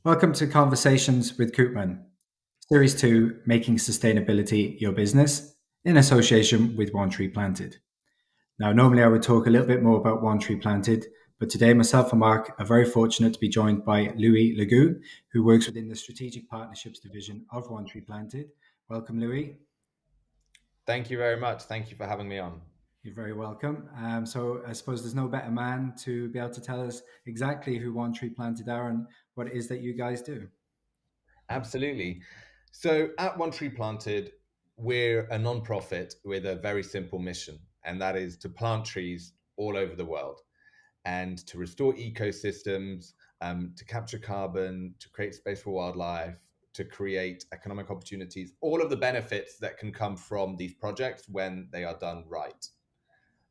Welcome to Conversations with Coopman, Series 2 Making Sustainability Your Business, in association with One Tree Planted. Now, normally I would talk a little bit more about One Tree Planted, but today myself and Mark are very fortunate to be joined by Louis Lagoutte, who works within the Strategic Partnerships Division of One Tree Planted. Welcome, Louis. Thank you very much. Thank you for having me on. You're very welcome. So I suppose there's no better man to be able to tell us exactly who One Tree Planted are and what it is that you guys do. Absolutely. So at One Tree Planted, we're a non-profit with a very simple mission, and that is to plant trees all over the world and to restore ecosystems, to capture carbon, to create space for wildlife, to create economic opportunities, all of the benefits that can come from these projects when they are done right.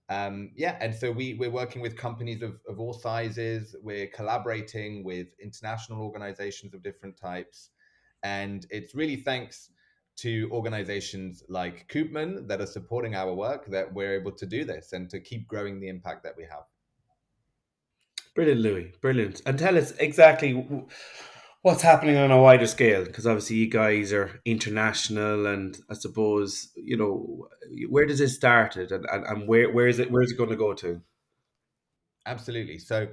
And so we're working with companies of all sizes. We're collaborating with international organizations of different types. And it's really thanks to organizations like Koopman that are supporting our work that we're able to do this and to keep growing the impact that we have. Brilliant, Louis. Brilliant. And tell us exactly what's happening on a wider scale, because obviously you guys are international, and I suppose where does it started, and where's it going to go to? Absolutely. So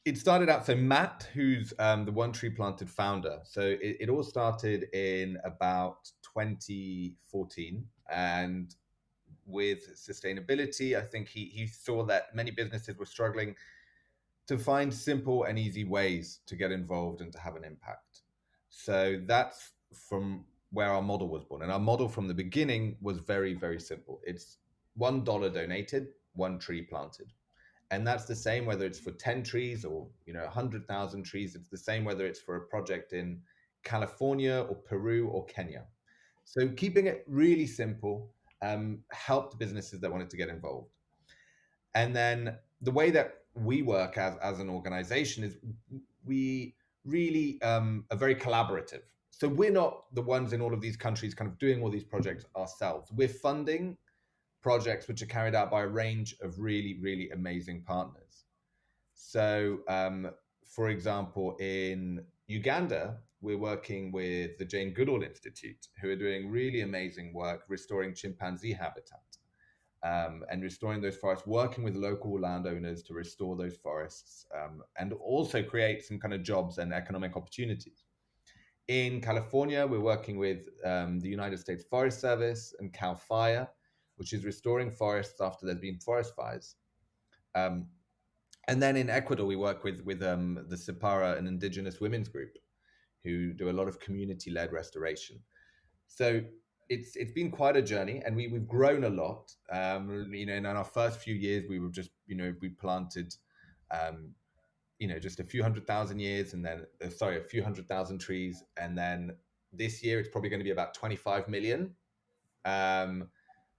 it started out, so Matt, who's the One Tree Planted founder. So it all started in about 2014. And with sustainability, I think he saw that many businesses were struggling to find simple and easy ways to get involved and to have an impact. So that's from where our model was born. And our model from the beginning was very, very simple. It's $1 donated, one tree planted. And that's the same whether it's for 10 trees or 100,000 trees. It's the same whether it's for a project in California or Peru or Kenya. So keeping it really simple helped businesses that wanted to get involved. And then the way that we work as an organization is we really are very collaborative. So we're not the ones in all of these countries kind of doing all these projects ourselves. We're funding projects which are carried out by a range of really, really amazing partners. So, for example, in Uganda, we're working with the Jane Goodall Institute, who are doing really amazing work restoring chimpanzee habitat and restoring those forests, working with local landowners to restore those forests and also create some kind of jobs and economic opportunities. In California, we're working with the United States Forest Service and CAL FIRE, which is restoring forests after there's been forest fires. Um, and then in Ecuador, we work with the Sipara, an indigenous women's group, who do a lot of community-led restoration. So it's been quite a journey, and we've grown a lot. In our first few years, we were just we planted, just a few 100,000 years, and then a few 100,000 trees, and then this year it's probably going to be about 25 million.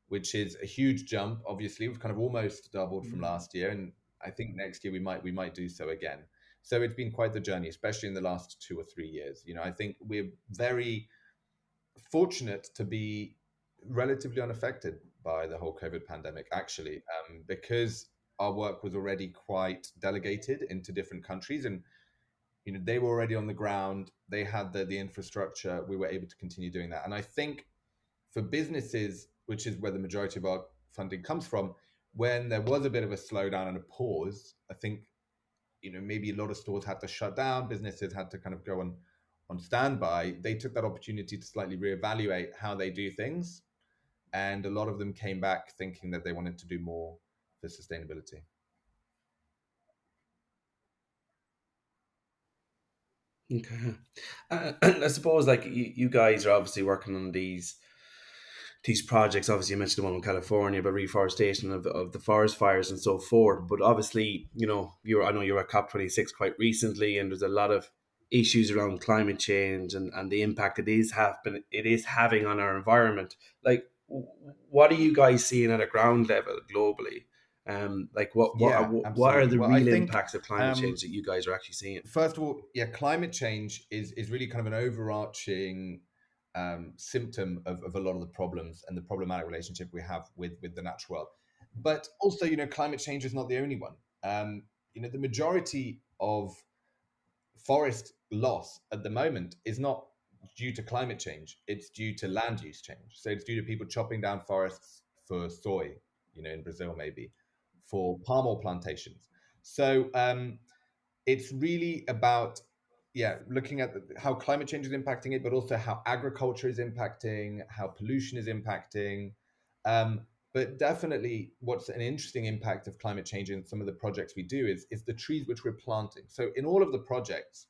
Which is a huge jump. Obviously, we've kind of almost doubled from last year, and I think next year we might do so again. So it's been quite the journey, especially in the last 2 or 3 years. I think we're very fortunate to be relatively unaffected by the whole COVID pandemic, actually, because our work was already quite delegated into different countries, and they were already on the ground. They had the infrastructure. We were able to continue doing that, and I think for businesses, which is where the majority of our funding comes from, when there was a bit of a slowdown and a pause, I think maybe a lot of stores had to shut down, businesses had to kind of go on standby. They took that opportunity to slightly reevaluate how they do things, and a lot of them came back thinking that they wanted to do more for sustainability. Okay. And I suppose like you guys are obviously working on these projects. Obviously, you mentioned the one in California about reforestation of the forest fires and so forth. But obviously, I know you were at COP26 quite recently, and there's a lot of issues around climate change and the impact it is having on our environment. Like, what are you guys seeing at a ground level globally? Like, Yeah, what are absolutely. the Well, I real think impacts of climate change that you guys are actually seeing? first of all, yeah, climate change is really kind of an overarching symptom of a lot of the problems and the problematic relationship we have with the natural world. But also, climate change is not the only one. The majority of forest loss at the moment is not due to climate change, it's due to land use change. So it's due to people chopping down forests for soy, in Brazil, maybe for palm oil plantations. So it's really about, looking at how climate change is impacting it, but also how agriculture is impacting, how pollution is impacting. um, but definitely what's an interesting impact of climate change in some of the projects we do is the trees which we're planting. So in all of the projects,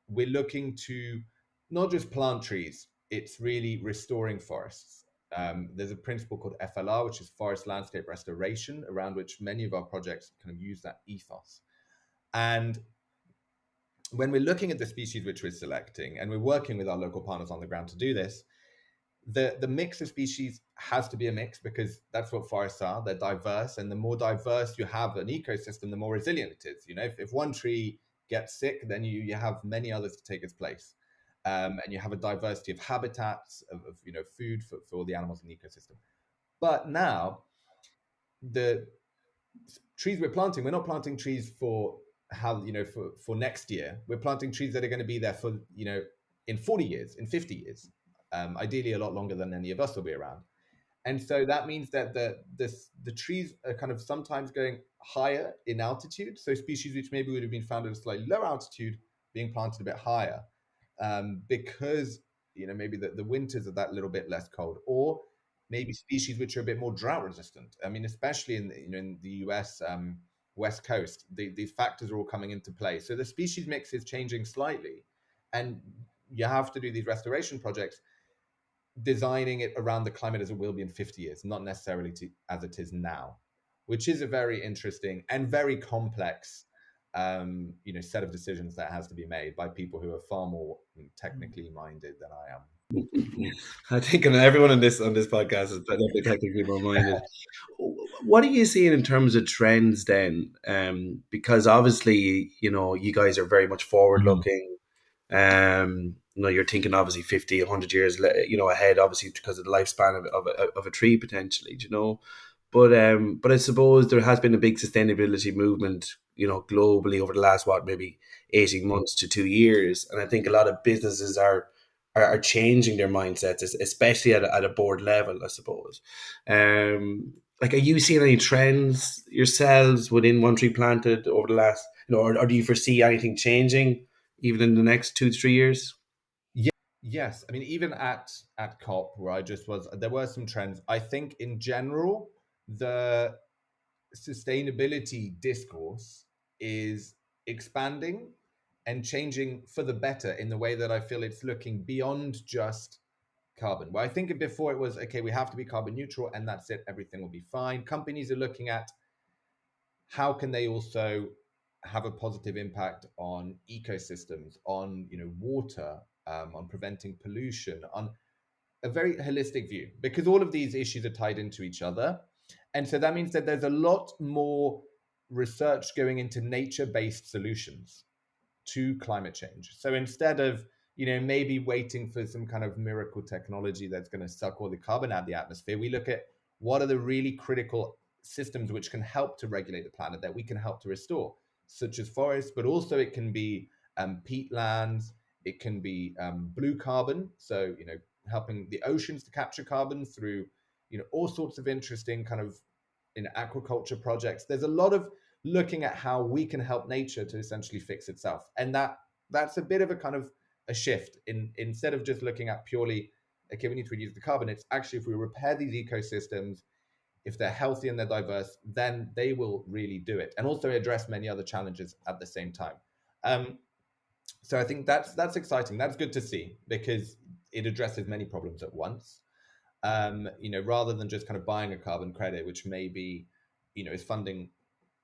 we're looking to not just plant trees, it's really restoring forests. There's a principle called FLR, which is forest landscape restoration, around which many of our projects kind of use that ethos. And when we're looking at the species which we're selecting, and we're working with our local partners on the ground to do this, the mix of species has to be a mix, because that's what forests are. They're diverse, and the more diverse you have an ecosystem, the more resilient it is. If one tree gets sick, then you have many others to take its place. And you have a diversity of habitats, of food for all the animals in the ecosystem. But now, the trees we're planting, we're not planting trees for for next year. We're planting trees that are going to be there for in 40 years, in 50 years, ideally a lot longer than any of us will be around. And so that means that the trees are kind of sometimes going higher in altitude. So species which maybe would have been found at a slightly lower altitude being planted a bit higher, because maybe the winters are that little bit less cold, or maybe species which are a bit more drought resistant. I mean, especially in in the US West Coast, these factors are all coming into play. So the species mix is changing slightly, and you have to do these restoration projects designing it around the climate as it will be in 50 years, not necessarily as it is now, which is a very interesting and very complex set of decisions that has to be made by people who are far more technically minded than I am. I think everyone on this podcast is definitely technically more minded. What are you seeing in terms of trends then? Because obviously, you guys are very much forward looking. You're thinking obviously 50, 100 years, ahead, obviously because of the lifespan of a tree potentially, But I suppose there has been a big sustainability movement, globally over the last, maybe 18 months to 2 years. And I think a lot of businesses are changing their mindsets, especially at a board level, I suppose. Are you seeing any trends yourselves within One Tree Planted over the last, or do you foresee anything changing even in the next 2 to 3 years? Yes, I mean, even at COP, where I just was, there were some trends. I think in general, the sustainability discourse is expanding and changing for the better, in the way that I feel it's looking beyond just carbon. Well, I think before it was, okay, we have to be carbon neutral and that's it, everything will be fine. Companies are looking at how can they also have a positive impact on ecosystems, on water, on preventing pollution, on a very holistic view, because all of these issues are tied into each other. And so that means that there's a lot more research going into nature-based solutions to climate change. So instead of, maybe waiting for some kind of miracle technology that's going to suck all the carbon out of the atmosphere, we look at what are the really critical systems which can help to regulate the planet, that we can help to restore, such as forests, but also it can be peatlands, it can be blue carbon. So, helping the oceans to capture carbon through, all sorts of interesting kind of aquaculture projects. There's a lot of looking at how we can help nature to essentially fix itself, and that's a bit of a kind of a shift. Instead of just looking at purely, okay, we need to reduce the carbon, it's actually, if we repair these ecosystems, if they're healthy and they're diverse, then they will really do it, and also address many other challenges at the same time. So I think that's exciting. That's good to see, because it addresses many problems at once. Rather than just kind of buying a carbon credit, which maybe, is funding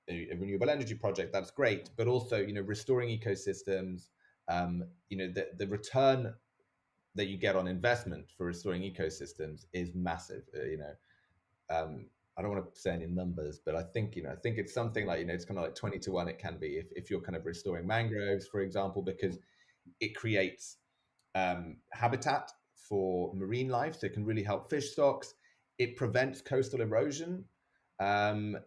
a renewable energy project, that's great, but also, restoring ecosystems, the return that you get on investment for restoring ecosystems is massive. I don't want to say any numbers, but I think it's something like, it's kind of like 20 to 1 it can be, if you're kind of restoring mangroves, for example, because it creates habitat for marine life, so it can really help fish stocks. It prevents coastal erosion. And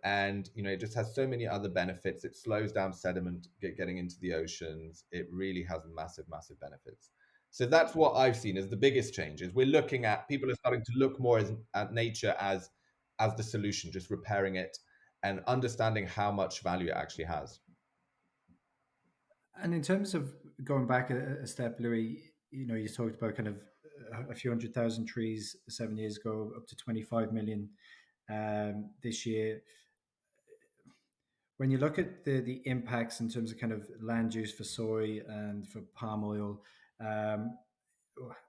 it just has so many other benefits. It slows down sediment getting into the oceans. It really has massive, massive benefits. So that's what I've seen as the biggest changes. We're looking at people are starting to look more at nature as the solution, just repairing it and understanding how much value it actually has. And in terms of going back a step, Louis, you talked about kind of a few 100,000 trees 7 years ago, up to 25 million this year. When you look at the impacts in terms of kind of land use for soy and for palm oil, um,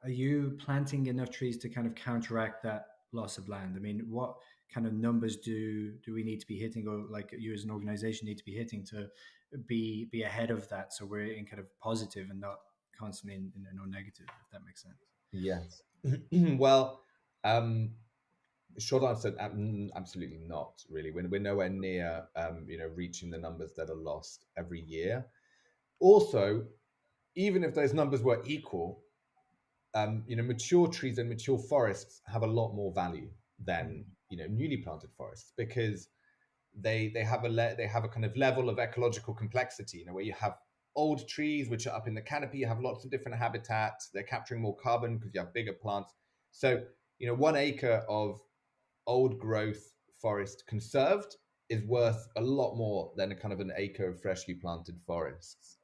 are you planting enough trees to kind of counteract that loss of land? I mean, what kind of numbers do we need to be hitting, or like you as an organization need to be hitting to be ahead of that, so we're in kind of positive and not constantly in a no negative, if that makes sense? Yes. Well, short answer, absolutely not. Really, we're nowhere near, reaching the numbers that are lost every year. Also, even if those numbers were equal, mature trees and mature forests have a lot more value than newly planted forests, because they have a kind of level of ecological complexity. Where you have old trees which are up in the canopy, you have lots of different habitats. They're capturing more carbon because you have bigger plants. So 1 acre of old growth forest conserved is worth a lot more than a kind of an acre of freshly planted forests.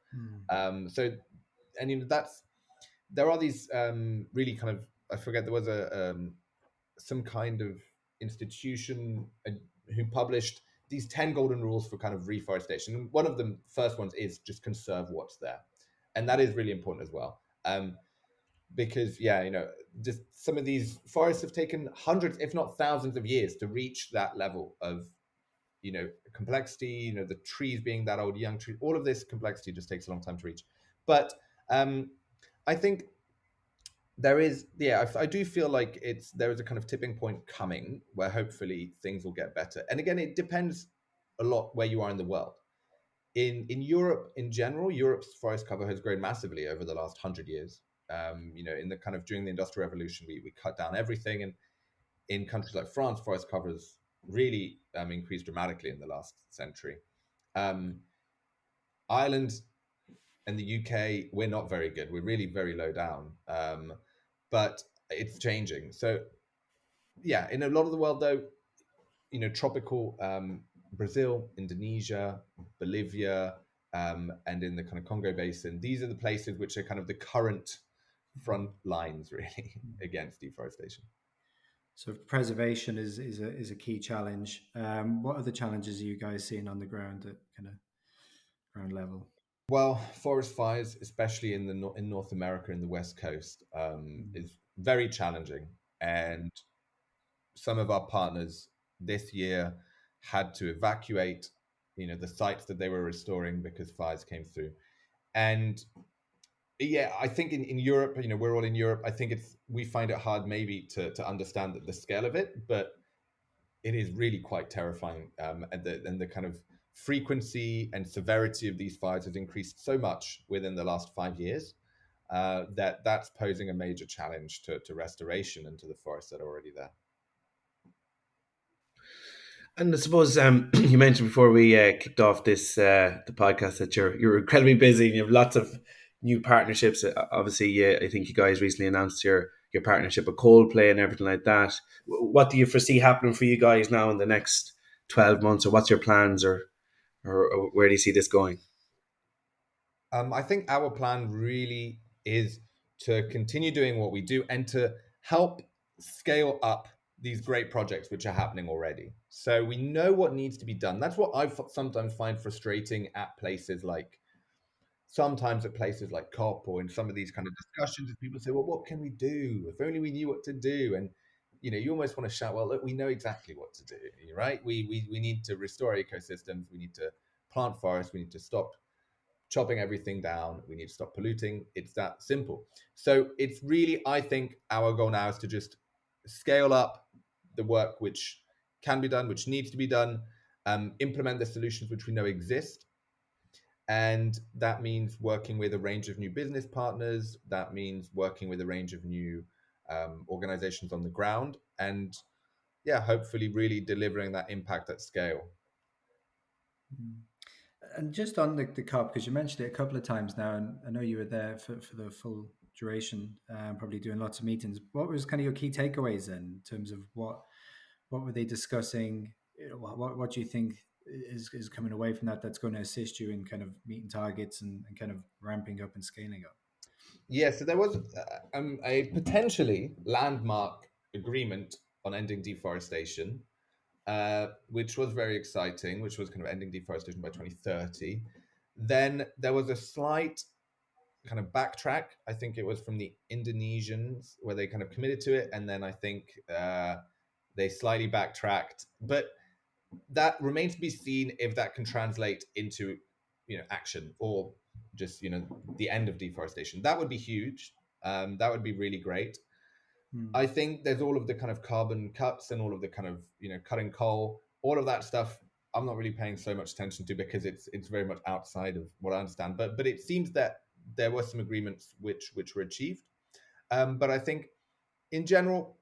Mm. So, and that's there are these really kind of, I forget, there was a some kind of institution who published these 10 golden rules for kind of reforestation. And one of the first ones is just conserve what's there, and that is really important as well. Because just some of these forests have taken hundreds, if not thousands, of years to reach that level of complexity. The trees being that old, young tree, all of this complexity just takes a long time to reach. But I think there is, I do feel like there is a kind of tipping point coming where hopefully things will get better. And again, it depends a lot where you are in the world. In Europe in general, Europe's forest cover has grown massively over the last 100 years. In the kind of during the Industrial Revolution, we cut down everything, and in countries like France, forest covers really increased dramatically in the last century. Um, Ireland and the UK, we're not very good. We're really very low down, but it's changing. So yeah, in a lot of the world, though, tropical Brazil, Indonesia, Bolivia, and in the kind of Congo Basin, these are the places which are kind of the current front lines, really, against deforestation. So preservation is a key challenge. What other challenges are you guys seeing on the ground at kind of ground level? Well, forest fires, especially in North America, in the West Coast, is very challenging. And some of our partners this year had to evacuate, the sites that they were restoring because fires came through. And yeah, I think in Europe, we're all in Europe. I think we find it hard maybe to understand the scale of it, but it is really quite terrifying. And the kind of frequency and severity of these fires has increased so much within the last 5 years, that's posing a major challenge to restoration and to the forests that are already there. And I suppose you mentioned before we kicked off this the podcast that you're incredibly busy and you have lots of new partnerships. Obviously, I think you guys recently announced your partnership with Coldplay and everything like that. What do you foresee happening for you guys now in the next 12 months, or what's your plans, or where do you see this going? I think our plan really is to continue doing what we do and to help scale up these great projects which are happening already. So we know what needs to be done. That's what I sometimes find frustrating sometimes at places like COP, or in some of these kind of discussions, people say, well, what can we do? If only we knew what to do. And you almost want to shout, well, look, we know exactly what to do, right? We need to restore ecosystems. We need to plant forests. We need to stop chopping everything down. We need to stop polluting. It's that simple. So it's really, I think, our goal now is to just scale up the work which can be done, which needs to be done, implement the solutions which we know exist. And that means working with a range of new business partners. That means working with a range of new organizations on the ground. And yeah, hopefully really delivering that impact at scale. Mm. And just on the COP, because you mentioned it a couple of times now, and I know you were there for the full duration, probably doing lots of meetings. What was kind of your key takeaways then, in terms of what were they discussing? You know, what do you think is coming away from that that's going to assist you in kind of meeting targets and kind of ramping up and scaling up? Yeah, so there was a potentially landmark agreement on ending deforestation, which was very exciting, which was kind of ending deforestation by 2030. Then there was a slight kind of backtrack. I think it was from the Indonesians where they kind of committed to it, and then I think they slightly backtracked. But that remains to be seen if that can translate into action or just the end of deforestation. That would be huge. That would be really great. Hmm. I think there's all of the kind of carbon cuts and all of the kind of cutting coal, all of that stuff. I'm not really paying so much attention to because it's very much outside of what I understand. But it seems that there were some agreements which were achieved. But I think in general,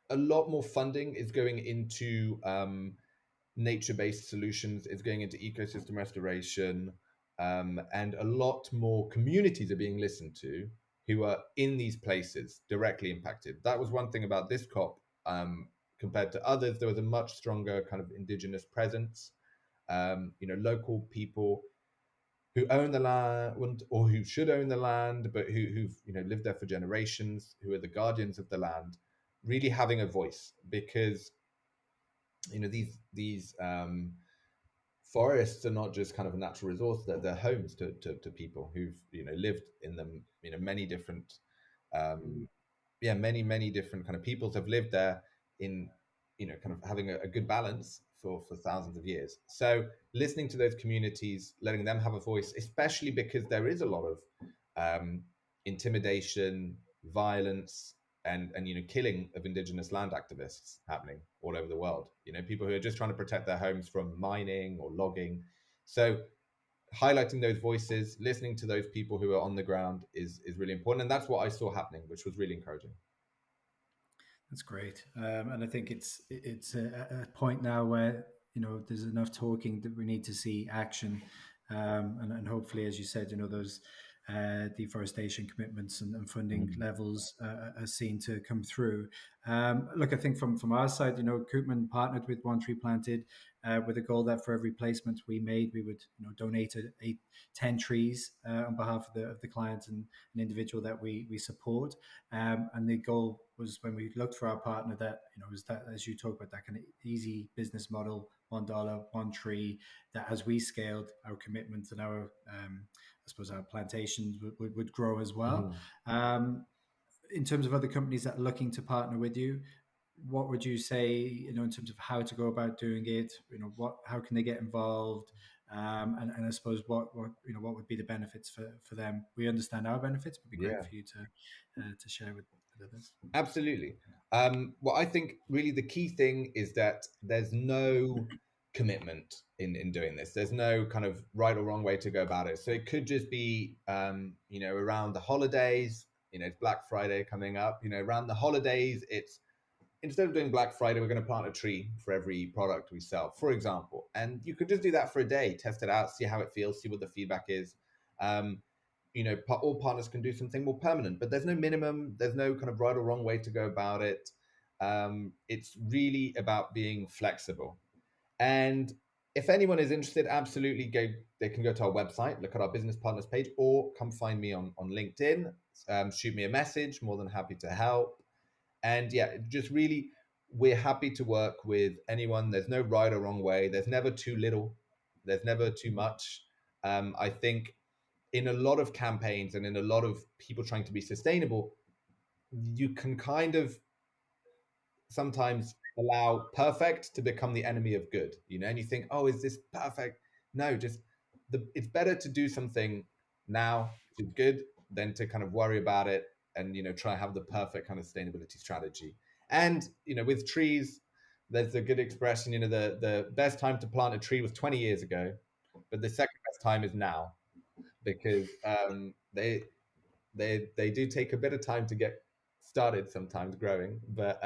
a lot more funding is going into nature-based solutions, is going into ecosystem restoration, and a lot more communities are being listened to who are in these places directly impacted. That was one thing about this COP. Compared to others, there was a much stronger kind of indigenous presence. Local people who own the land or who should own the land, but who've lived there for generations, who are the guardians of the land, really having a voice because these forests are not just kind of a natural resource; they're homes to people who've lived in them. Many different many different kind of peoples have lived there in kind of having a good balance for thousands of years. So listening to those communities, letting them have a voice, especially because there is a lot of um, intimidation, violence, and killing of indigenous land activists happening all over the world. People who are just trying to protect their homes from mining or logging. So highlighting those voices, listening to those people who are on the ground is really important, and that's what I saw happening, which was really encouraging. That's great, and I think it's a point now where there's enough talking that we need to see action, and hopefully, as you said, those deforestation commitments and funding Mhm. levels are seen to come through. Look, I think from our side, Koopman partnered with One Tree Planted with a goal that for every placement we made, we would donate 10 trees on behalf of the client and an individual that we support. And the goal was when we looked for our partner that was that, as you talk about, that kind of easy business model, $1, one tree. That as we scaled, our commitments and our I suppose our plantations would grow as well. Mhm. In terms of other companies that are looking to partner with you, what would you say, in terms of how to go about doing it? How can they get involved? And I suppose what would be the benefits for them? We understand our benefits, but it'd be great Yeah. for you to share with others. Absolutely. Well, I think really the key thing is that there's no commitment in doing this. There's no kind of right or wrong way to go about it. So it could just be, around the holidays. It's Black Friday coming up. Around the holidays, it's instead of doing Black Friday, we're going to plant a tree for every product we sell, for example. And you could just do that for a day, test it out, see how it feels, see what the feedback is. Um, all partners can do something more permanent, but there's no minimum, there's no kind of right or wrong way to go about it. It's really about being flexible. And if anyone is interested, absolutely go. They can go to our website, look at our business partners page, or come find me on LinkedIn. Shoot me a message. More than happy to help. And yeah, just really, we're happy to work with anyone. There's no right or wrong way. There's never too little. There's never too much. I think in a lot of campaigns and in a lot of people trying to be sustainable, you can kind of sometimes allow perfect to become the enemy of good, and you think, oh, is this perfect? No, just it's better to do something now which is good than to kind of worry about it and try and have the perfect kind of sustainability strategy. And with trees, there's a good expression, the best time to plant a tree was 20 years ago, but the second best time is now, because they do take a bit of time to get started sometimes growing, but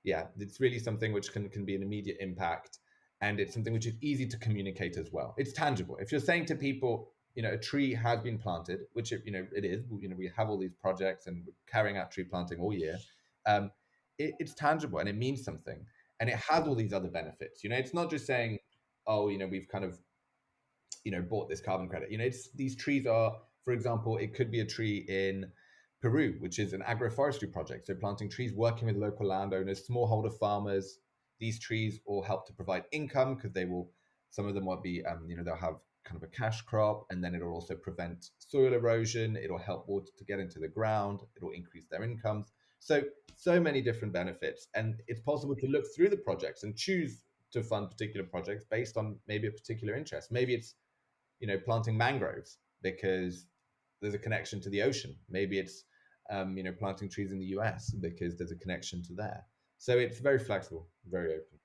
yeah, it's really something which can be an immediate impact, and it's something which is easy to communicate as well. It's tangible. If you're saying to people, a tree has been planted, which it is. We have all these projects and we're carrying out tree planting all year. Um, it's tangible and it means something, and it has all these other benefits. It's not just saying, oh, we've kind of bought this carbon credit. It's these trees are, for example, it could be a tree in Peru, which is an agroforestry project. So planting trees, working with local landowners, smallholder farmers. These trees all help to provide income because some of them will be, they'll have kind of a cash crop, and then it'll also prevent soil erosion. It'll help water to get into the ground. It'll increase their incomes. So many different benefits, and it's possible to look through the projects and choose to fund particular projects based on maybe a particular interest. Maybe it's planting mangroves because there's a connection to the ocean. Maybe it's planting trees in the US because there's a connection to there. So it's very flexible, very open.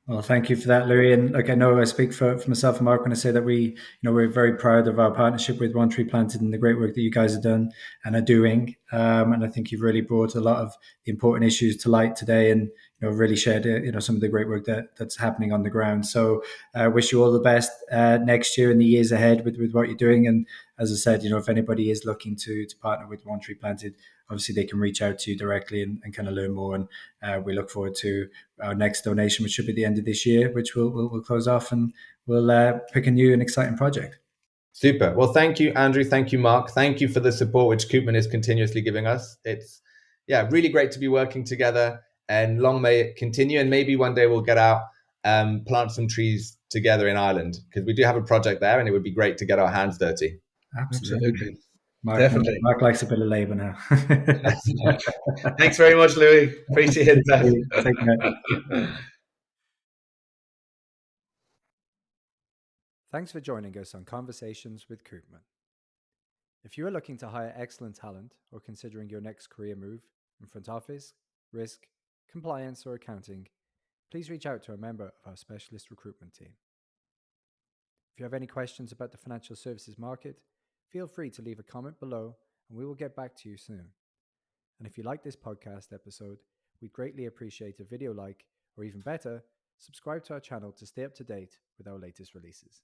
Well, thank you for that, Louis. And like I know I speak for myself and Mark when I say that we're very proud of our partnership with One Tree Planted and the great work that you guys have done and are doing. And I think you've really brought a lot of the important issues to light today, and really shared some of the great work that's happening on the ground. So I wish you all the best next year and the years ahead with what you're doing. And as I said, if anybody is looking to partner with One Tree Planted, obviously they can reach out to you directly and kind of learn more. And we look forward to our next donation, which should be the end of this year, which we'll close off, and we'll pick a new and exciting project. Super. Well, thank you, Andrew. Thank you, Mark. Thank you for the support which Coopman is continuously giving us. It's really great to be working together, and long may it continue. And maybe one day we'll get out, plant some trees together in Ireland, because we do have a project there, and it would be great to get our hands dirty. Absolutely. Definitely. Mark likes a bit of labour now. Thanks very much, Louis. Appreciate that. Take care. Thanks for joining us on Conversations with Coopman. If you are looking to hire excellent talent or considering your next career move in front office, risk, compliance, or accounting, please reach out to a member of our specialist recruitment team. If you have any questions about the financial services market, feel free to leave a comment below and we will get back to you soon. And if you like this podcast episode, we'd greatly appreciate a video like, or even better, subscribe to our channel to stay up to date with our latest releases.